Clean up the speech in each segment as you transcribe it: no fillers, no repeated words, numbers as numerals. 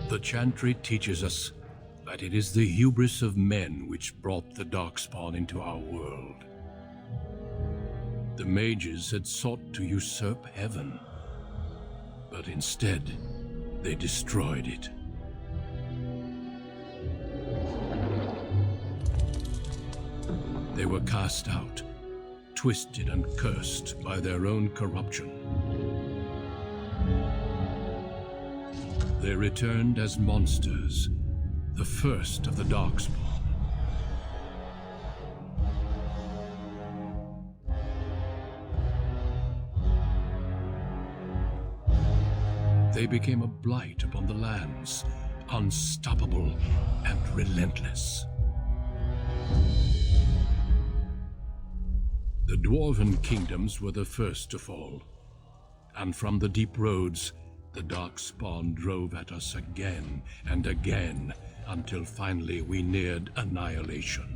The chantry teaches us that it is the hubris of men which brought the darkspawn into our world. The mages had sought to usurp heaven, but instead they destroyed it. They were cast out, twisted and cursed by their own corruption. They returned as monsters, the first of the darkspawn. They became a blight upon the lands, unstoppable and relentless. The dwarven kingdoms were the first to fall, and from the deep roads, the darkspawn drove at us again and again, until finally we neared annihilation.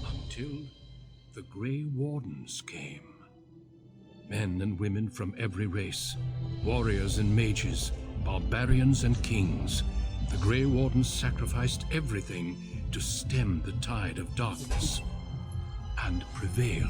Until the Grey Wardens came. Men and women from every race, warriors and mages, barbarians and kings. The Grey Wardens sacrificed everything to stem the tide of darkness and prevailed.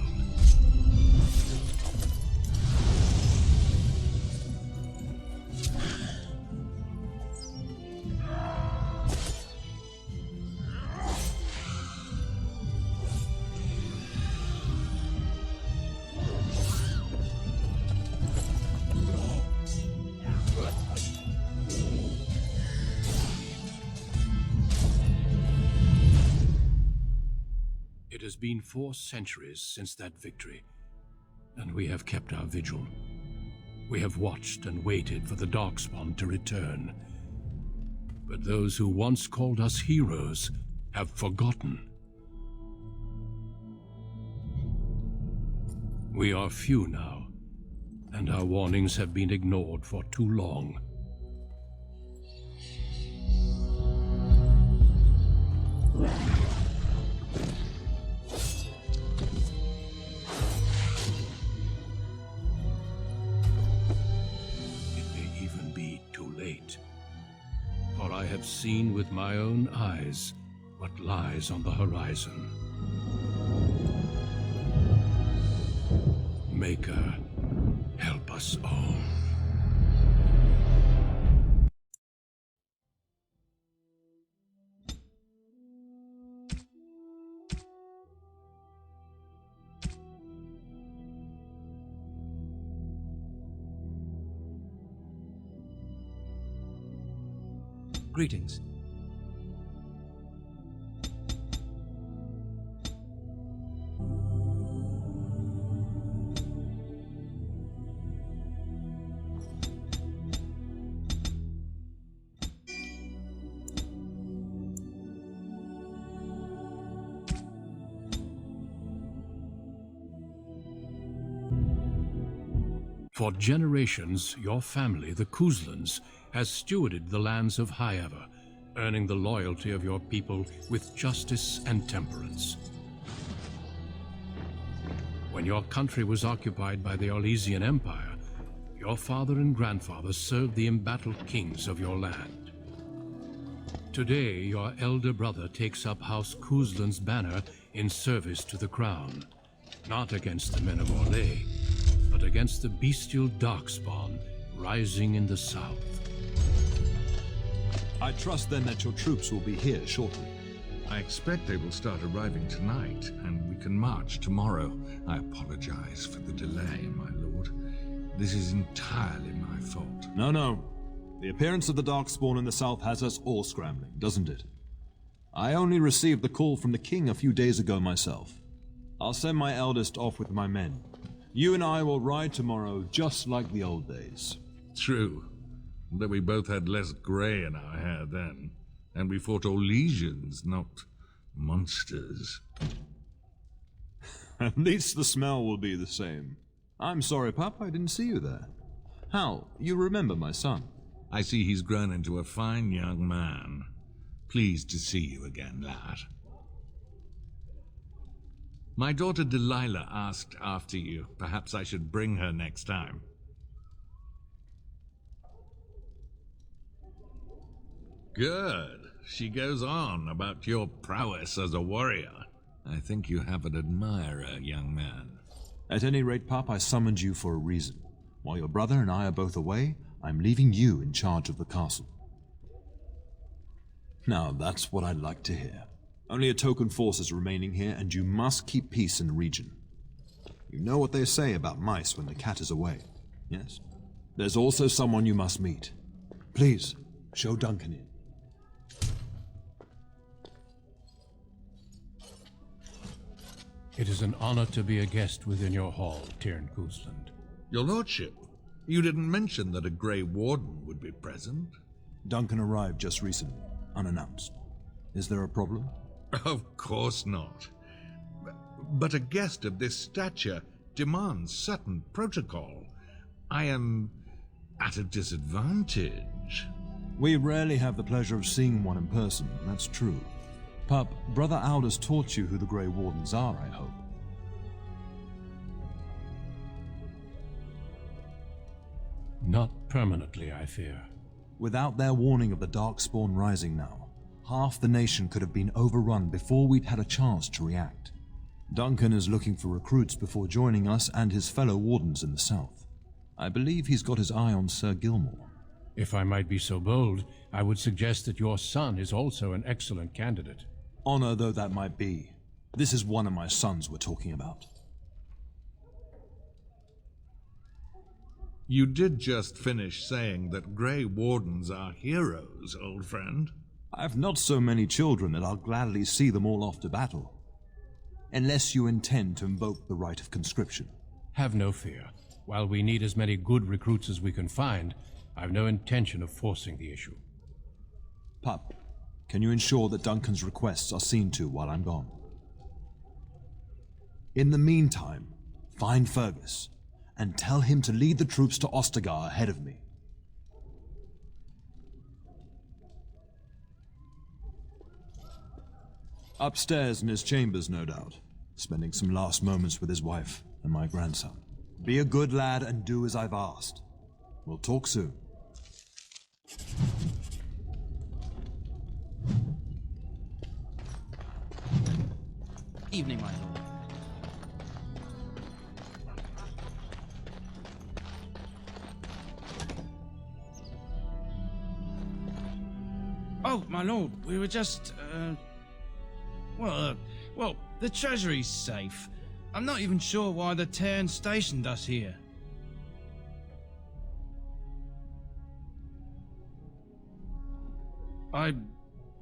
It has been 4 centuries since that victory, and we have kept our vigil. We have watched and waited for the darkspawn to return. But those who once called us heroes have forgotten. We are few now, and our warnings have been ignored for too long. For I have seen with my own eyes what lies on the horizon. Maker, help us all. Greetings. For generations, your family, the Kuzlans, has stewarded the lands of Highever, earning the loyalty of your people with justice and temperance. When your country was occupied by the Orlesian Empire, your father and grandfather served the embattled kings of your land. Today, your elder brother takes up House Kuzlan's banner in service to the crown, not against the men of Orlais, but against the bestial darkspawn rising in the south. I trust then that your troops will be here shortly. I expect they will start arriving tonight, and we can march tomorrow. I apologize for the delay, my lord. This is entirely my fault. No. The appearance of the Darkspawn in the south has us all scrambling, doesn't it? I only received the call from the king a few days ago myself. I'll send my eldest off with my men. You and I will ride tomorrow just like the old days. True. Though we both had less grey in our hair then, and we fought Orlesians, not monsters. At least the smell will be the same. I'm sorry, Pup, I didn't see you there. Hal, you remember my son? I see he's grown into a fine young man. Pleased to see you again, lad. My daughter Delilah asked after you. Perhaps I should bring her next time. Good. She goes on about your prowess as a warrior. I think you have an admirer, young man. At any rate, Pup, I summoned you for a reason. While your brother and I are both away, I'm leaving you in charge of the castle. Now, that's what I'd like to hear. Only a token force is remaining here, and you must keep peace in the region. You know what they say about mice when the cat is away, yes? There's also someone you must meet. Please, show Duncan in. It is an honor to be a guest within your hall, Tyrn Cousland. Your lordship, you didn't mention that a Grey Warden would be present. Duncan arrived just recently, unannounced. Is there a problem? Of course not. But a guest of this stature demands certain protocol. I am at a disadvantage. We rarely have the pleasure of seeing one in person, that's true. Pup, Brother Aldous taught you who the Grey Wardens are, I hope. Not permanently, I fear. Without their warning of the Darkspawn rising now, half the nation could have been overrun before we'd had a chance to react. Duncan is looking for recruits before joining us and his fellow wardens in the south. I believe he's got his eye on Sir Gilmore. If I might be so bold, I would suggest that your son is also an excellent candidate. Honor though that might be, this is one of my sons we're talking about. You did just finish saying that Grey Wardens are heroes, old friend. I've not so many children that I'll gladly see them all off to battle. Unless you intend to invoke the right of conscription. Have no fear. While we need as many good recruits as we can find, I've no intention of forcing the issue. Pup, can you ensure that Duncan's requests are seen to while I'm gone? In the meantime, find Fergus and tell him to lead the troops to Ostagar ahead of me. Upstairs in his chambers, no doubt, spending some last moments with his wife and my grandson. Be a good lad and do as I've asked. We'll talk soon. Evening, my lord. Oh, my lord, we were just, well, the treasury's safe. I'm not even sure why the Tyrn stationed us here. I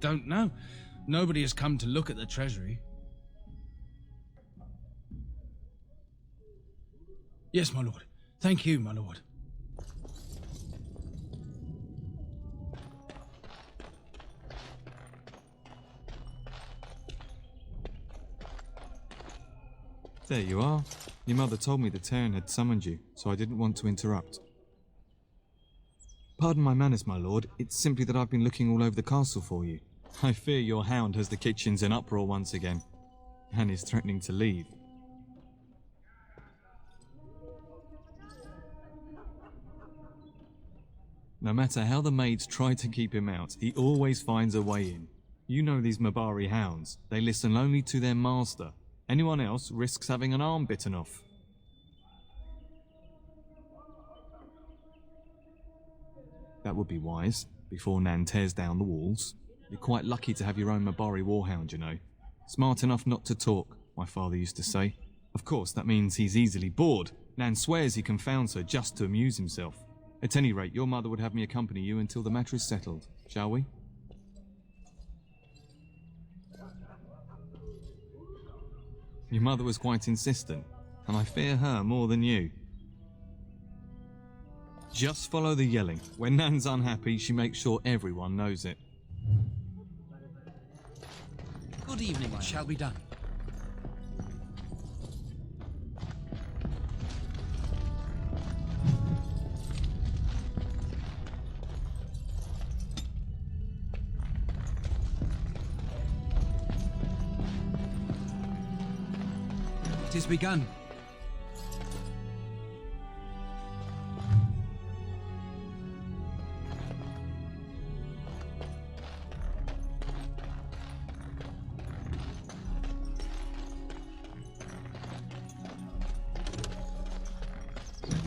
don't know. Nobody has come to look at the treasury. Yes, my lord. Thank you, my lord. There you are. Your mother told me the Tyrn had summoned you, so I didn't want to interrupt. Pardon my manners, my lord. It's simply that I've been looking all over the castle for you. I fear your hound has the kitchens in uproar once again, and is threatening to leave. No matter how the maids try to keep him out, he always finds a way in. You know these Mabari hounds. They listen only to their master. Anyone else risks having an arm bitten off. That would be wise, before Nan tears down the walls. You're quite lucky to have your own Mabari warhound, you know. Smart enough not to talk, my father used to say. Of course, that means he's easily bored. Nan swears he confounds her just to amuse himself. At any rate, your mother would have me accompany you until the matter is settled, shall we? Your mother was quite insistent, and I fear her more than you. Just follow the yelling. When Nan's unhappy, she makes sure everyone knows it. Good evening, my lord. Shall be done. 'Tis begun.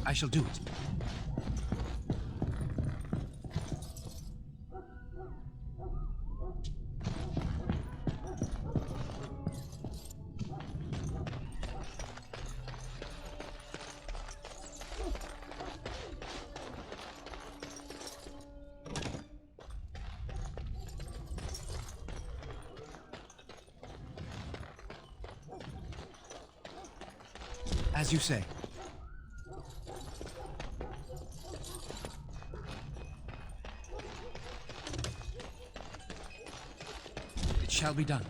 I shall do it. As you say. It shall be done.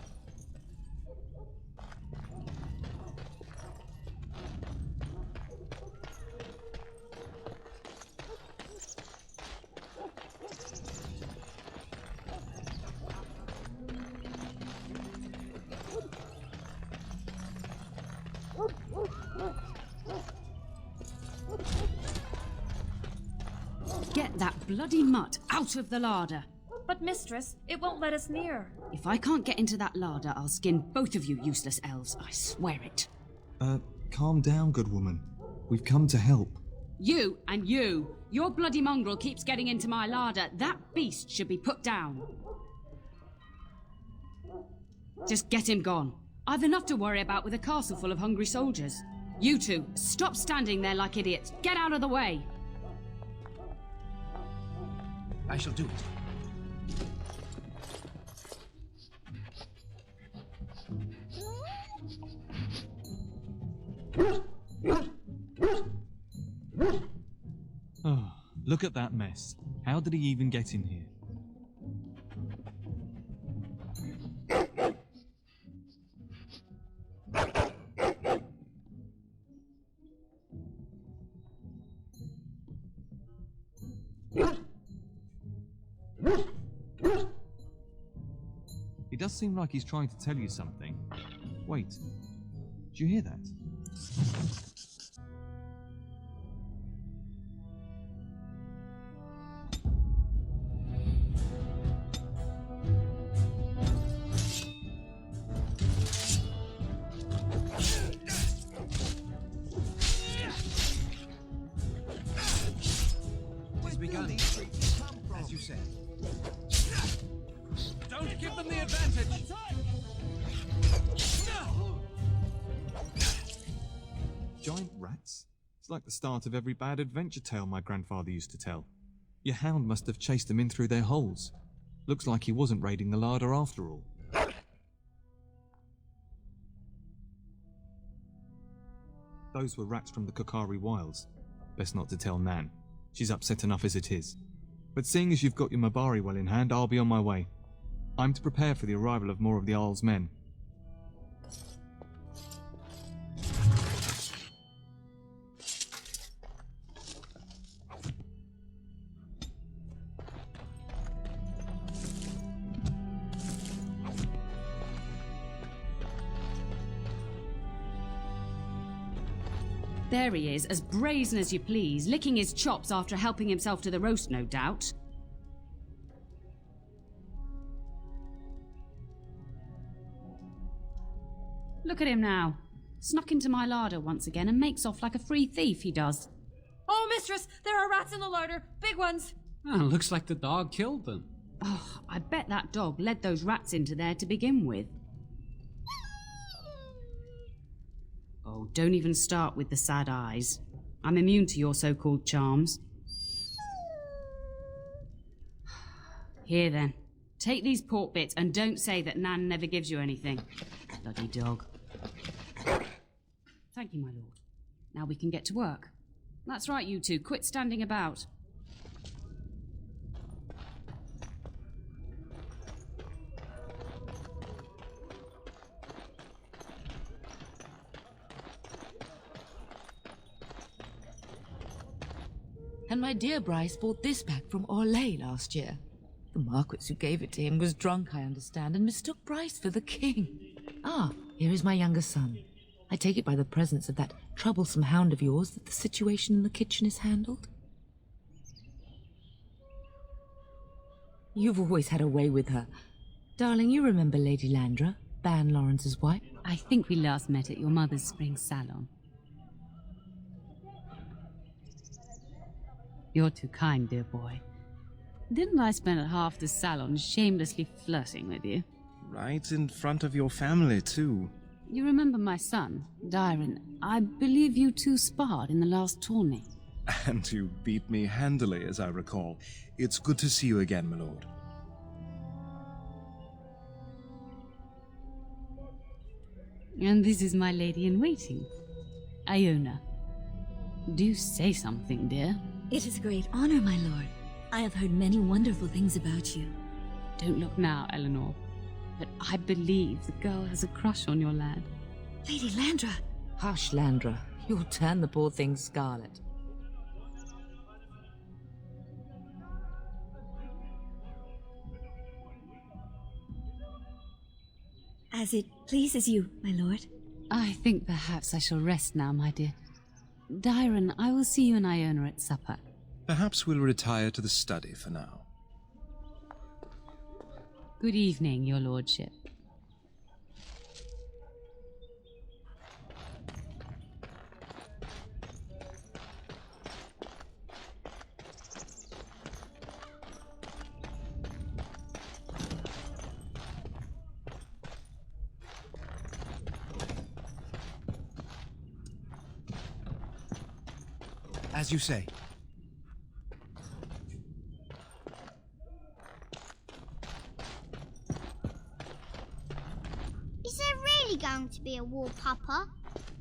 Get that bloody mutt out of the larder. But, mistress, it won't let us near. If I can't get into that larder, I'll skin both of you useless elves, I swear it. Calm down, good woman. We've come to help. You and you. Your bloody mongrel keeps getting into my larder. That beast should be put down. Just get him gone. I've enough to worry about with a castle full of hungry soldiers. You two, stop standing there like idiots. Get out of the way. I shall do it. Oh, look at that mess. How did he even get in here? He does seem like he's trying to tell you something. Wait, did you hear that? Tis begun. As you say. Don't give them the advantage! Giant rats? It's like the start of every bad adventure tale my grandfather used to tell. Your hound must have chased them in through their holes. Looks like he wasn't raiding the larder after all. Those were rats from the Kokari Wilds. Best not to tell Nan. She's upset enough as it is. But seeing as you've got your Mabari well in hand, I'll be on my way. I'm to prepare for the arrival of more of the Jarl's men. There he is, as brazen as you please, licking his chops after helping himself to the roast, no doubt. Look at him now. Snuck into my larder once again and makes off like a free thief, he does. Oh, mistress, there are rats in the larder. Big ones. Oh, looks like the dog killed them. Oh, I bet that dog led those rats into there to begin with. Oh, don't even start with the sad eyes. I'm immune to your so-called charms. Here then, take these pork bits and don't say that Nan never gives you anything. Bloody dog. Thank you, my lord. Now we can get to work. That's right, you two. Quit standing about. And my dear Bryce bought this back from Orlais last year. The Marquis who gave it to him was drunk, I understand, and mistook Bryce for the king. Ah, here is my younger son. I take it by the presence of that troublesome hound of yours that the situation in the kitchen is handled? You've always had a way with her. Darling, you remember Lady Landra, Ban Lawrence's wife? I think we last met at your mother's spring salon. You're too kind, dear boy. Didn't I spend half the salon shamelessly flirting with you? Right in front of your family, too. You remember my son, Dyron. I believe you two sparred in the last tourney. And you beat me handily, as I recall. It's good to see you again, my lord. And this is my lady-in-waiting, Iona. Do say something, dear. It is a great honor, my lord. I have heard many wonderful things about you. Don't look now, Eleanor. But I believe the girl has a crush on your lad. Lady Landra! Hush, Landra. You'll turn the poor thing scarlet. As it pleases you, my lord. I think perhaps I shall rest now, my dear. Dyron, I will see you and Iona at supper. Perhaps we'll retire to the study for now. Good evening, your lordship. As you say. Is there really going to be a war, Papa?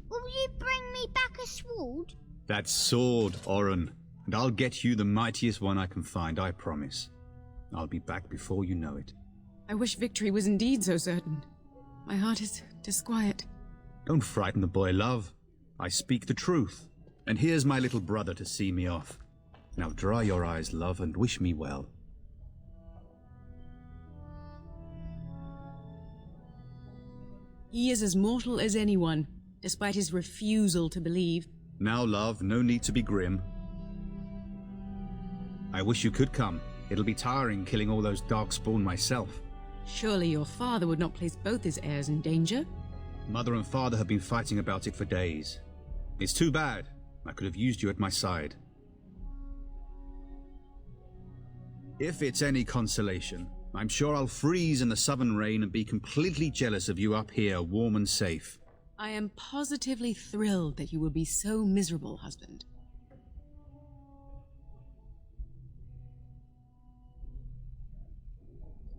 Will you bring me back a sword? That sword, Oren. And I'll get you the mightiest one I can find, I promise. I'll be back before you know it. I wish victory was indeed so certain. My heart is disquiet. Don't frighten the boy, love. I speak the truth. And here's my little brother to see me off. Now dry your eyes, love, and wish me well. He is as mortal as anyone, despite his refusal to believe. Now, love, no need to be grim. I wish you could come. It'll be tiring killing all those darkspawn myself. Surely your father would not place both his heirs in danger? Mother and father have been fighting about it for days. It's too bad. I could have used you at my side. If it's any consolation, I'm sure I'll freeze in the southern rain and be completely jealous of you up here, warm and safe. I am positively thrilled that you will be so miserable, husband.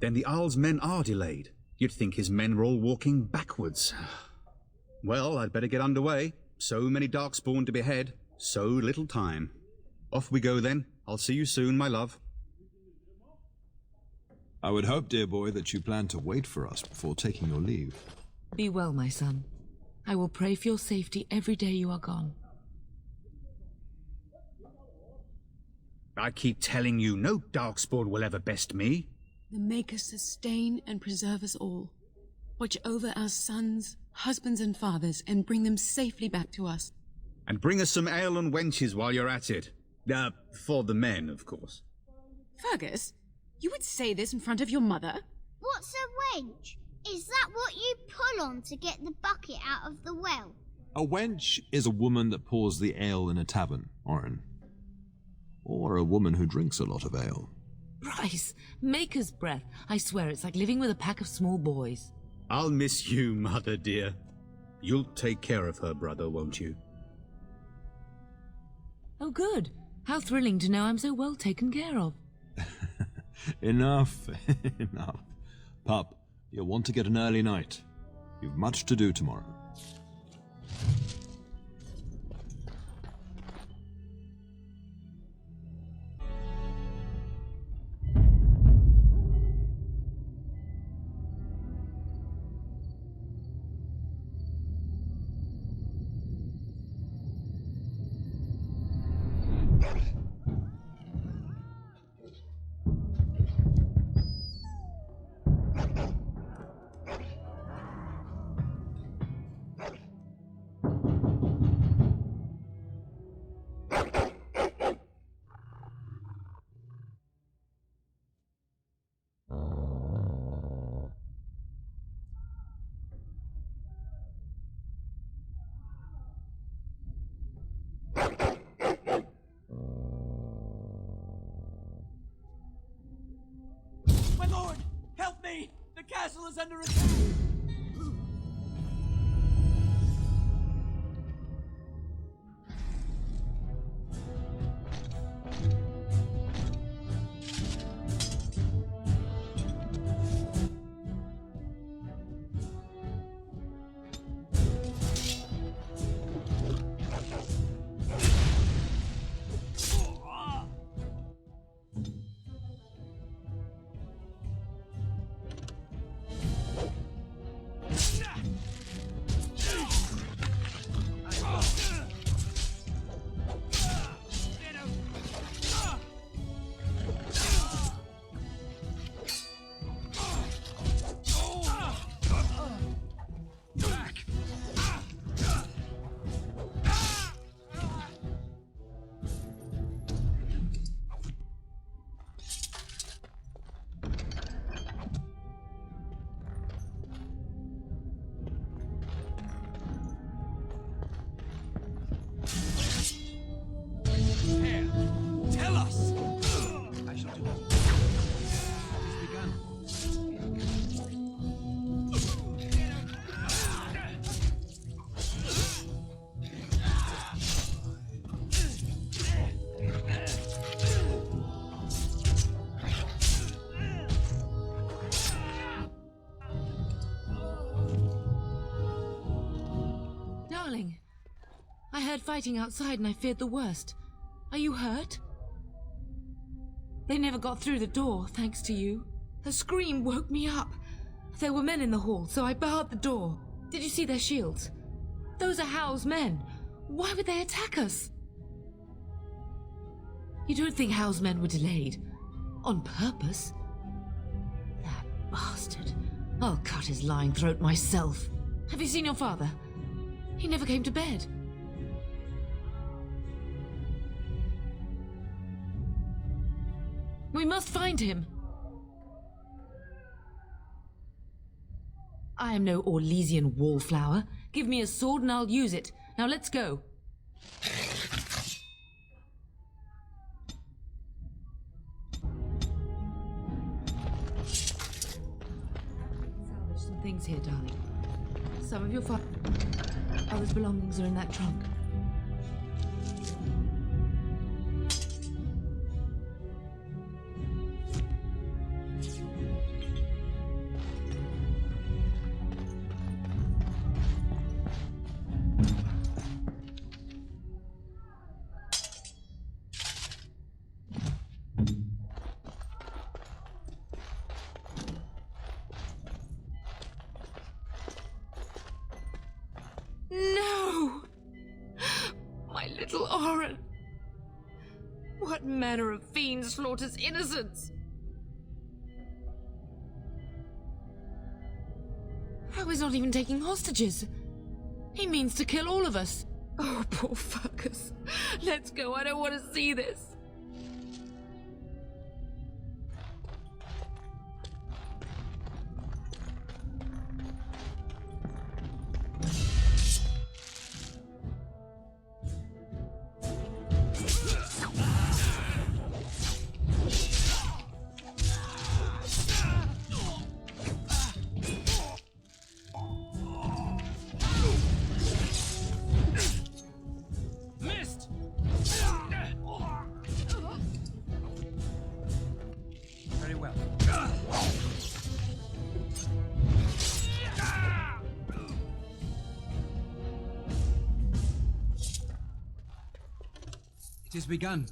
Then the Earl's men are delayed. You'd think his men were all walking backwards. Well, I'd better get underway. So many darkspawn to behead, so little time. Off we go then. I'll see you soon, my love. I would hope, dear boy, that you plan to wait for us before taking your leave. Be well, my son. I will pray for your safety every day you are gone. I keep telling you, no darkspawn will ever best me. The Maker sustain and preserve us all. Watch over our sons, husbands and fathers, and bring them safely back to us. And bring us some ale and wenches while you're at it. For the men, of course. Fergus, you would say this in front of your mother? What's a wench? Is that what you pull on to get the bucket out of the well? A wench is a woman that pours the ale in a tavern, Oren. Or a woman who drinks a lot of ale. Bryce, Maker's breath. I swear it's like living with a pack of small boys. I'll miss you, mother dear. You'll take care of her, brother, won't you? Oh, good. How thrilling to know I'm so well taken care of. Enough, enough. Pup, you'll want to get an early night. You've much to do tomorrow. My lord, help me! The castle is under attack! Tell us! I shall do it. It is begun. Darling, I heard fighting outside and I feared the worst. Are you hurt? They never got through the door, thanks to you. Her scream woke me up. There were men in the hall, so I barred the door. Did you see their shields? Those are Hal's men. Why would they attack us? You don't think Hal's men were delayed? On purpose? That bastard. I'll cut his lying throat myself. Have you seen your father? He never came to bed. We must find him. I am no Orlesian wallflower. Give me a sword and I'll use it. Now let's go. Salvage some things here, darling. Some of your father's belongings are in that trunk. No! My little Oren! What manner of fiend slaughters innocents? How is not even taking hostages? He means to kill all of us. Oh, poor fuckers. Let's go, I don't want to see this. It is begun.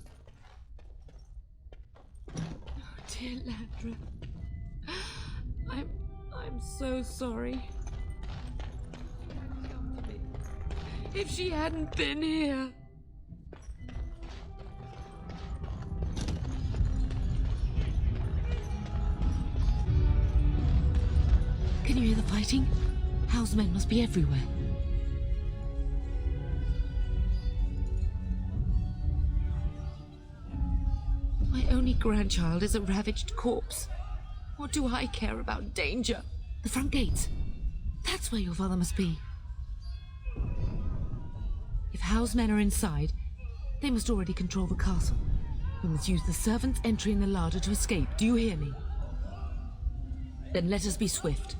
Oh, dear Landra. I'm so sorry. Come to me. If she hadn't been here. Can you hear the fighting? Hal's men must be everywhere. My only grandchild is a ravaged corpse. What do I care about danger? The front gates. That's where your father must be. If Howe's men are inside, they must already control the castle. We must use the servants' entry in the larder to escape. Do you hear me? Then let us be swift.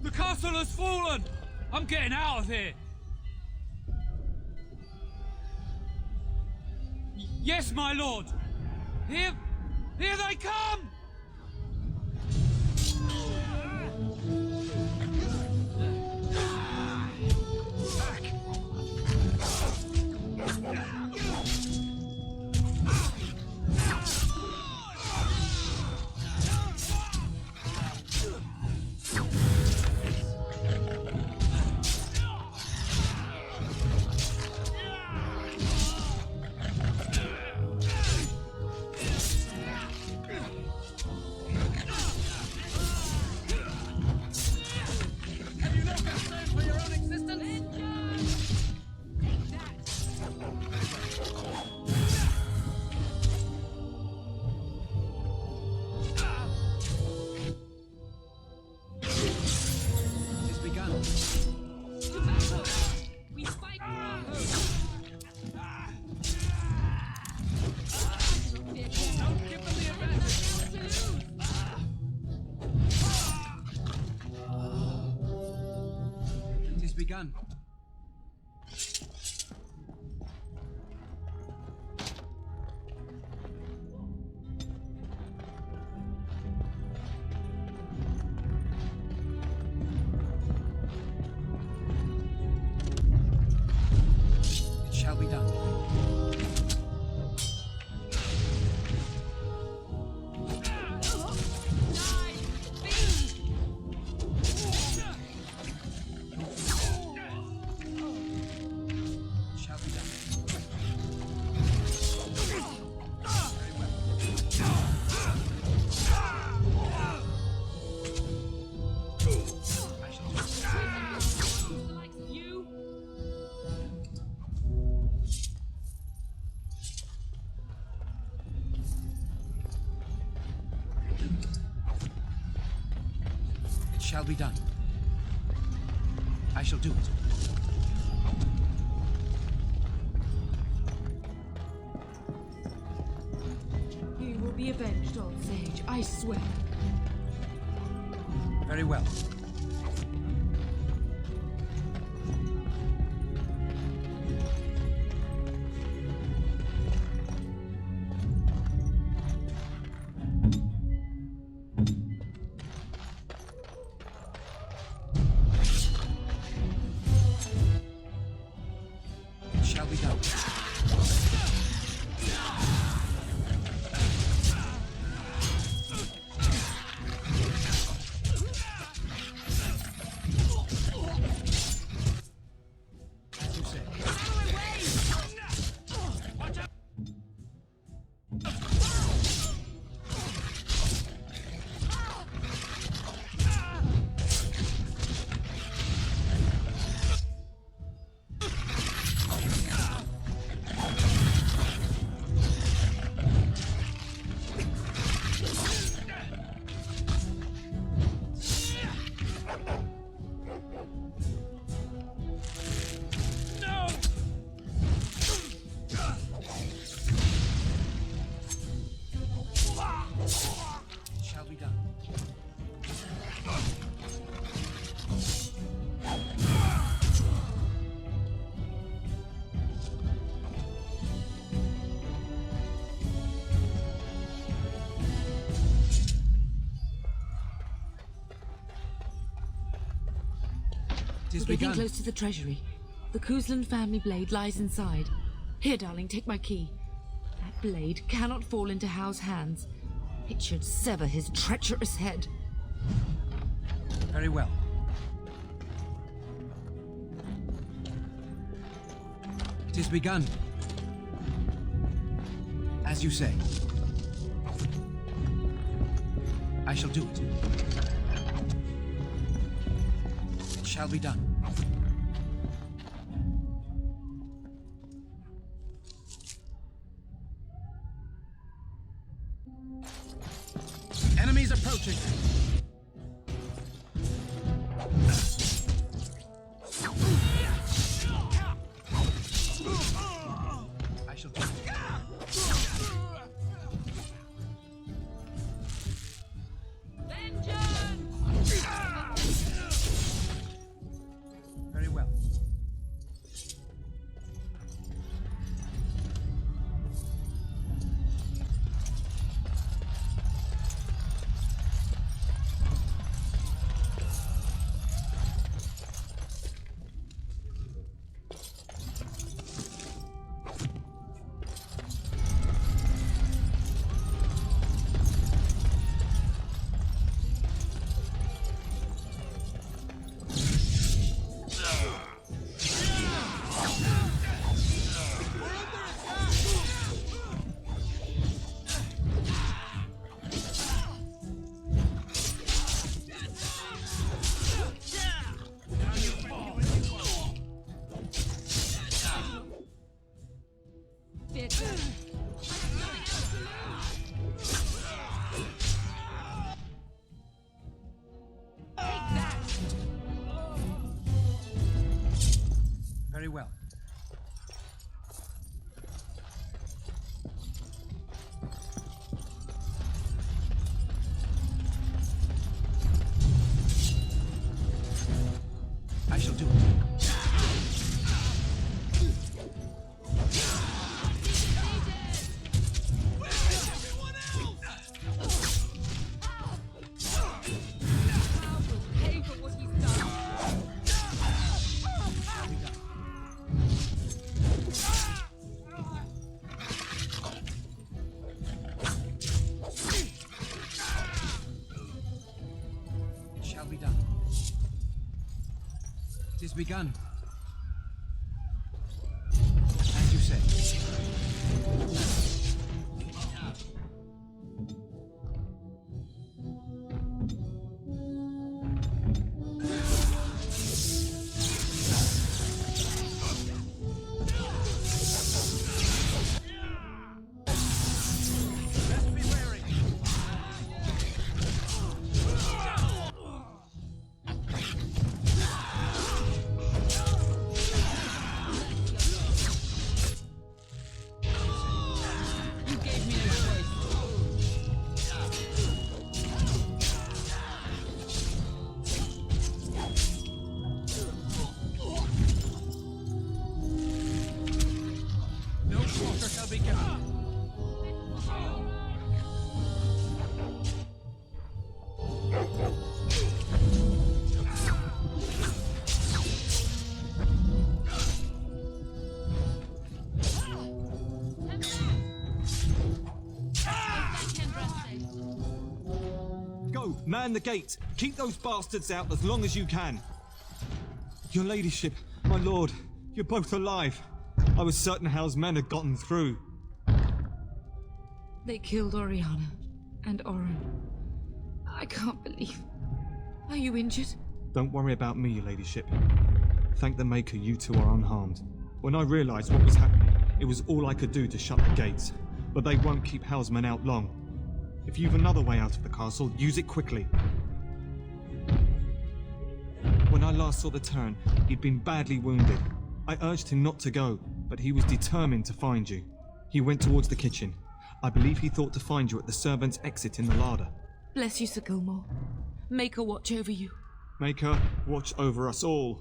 The castle has fallen! I'm getting out of here! Yes, my lord! Here they come! Begun. It shall be done. Shall be done. I shall do it. You will be avenged, old sage, I swear. Very well. We're getting close to the treasury. The Cousland family blade lies inside. Here, darling, take my key. That blade cannot fall into Howe's hands. It should sever his treacherous head. Very well. It is begun. As you say. I shall do it. It shall be done. Enemies approaching. I shall do it. Very well. Very well. I shall do it. It is begun. As you say. Man the gate! Keep those bastards out as long as you can! Your ladyship, my lord, you're both alive. I was certain Hal's men had gotten through. They killed Oriana and Oren. I can't believe. Are you injured? Don't worry about me, your ladyship. Thank the Maker you two are unharmed. When I realised what was happening, it was all I could do to shut the gates. But they won't keep Hal's men out long. If you've another way out of the castle, use it quickly. When I last saw the Turn, he'd been badly wounded. I urged him not to go, but he was determined to find you. He went towards the kitchen. I believe he thought to find you at the servants' exit in the larder. Bless you, Sir Gilmore. Maker watch over you. Maker watch over us all.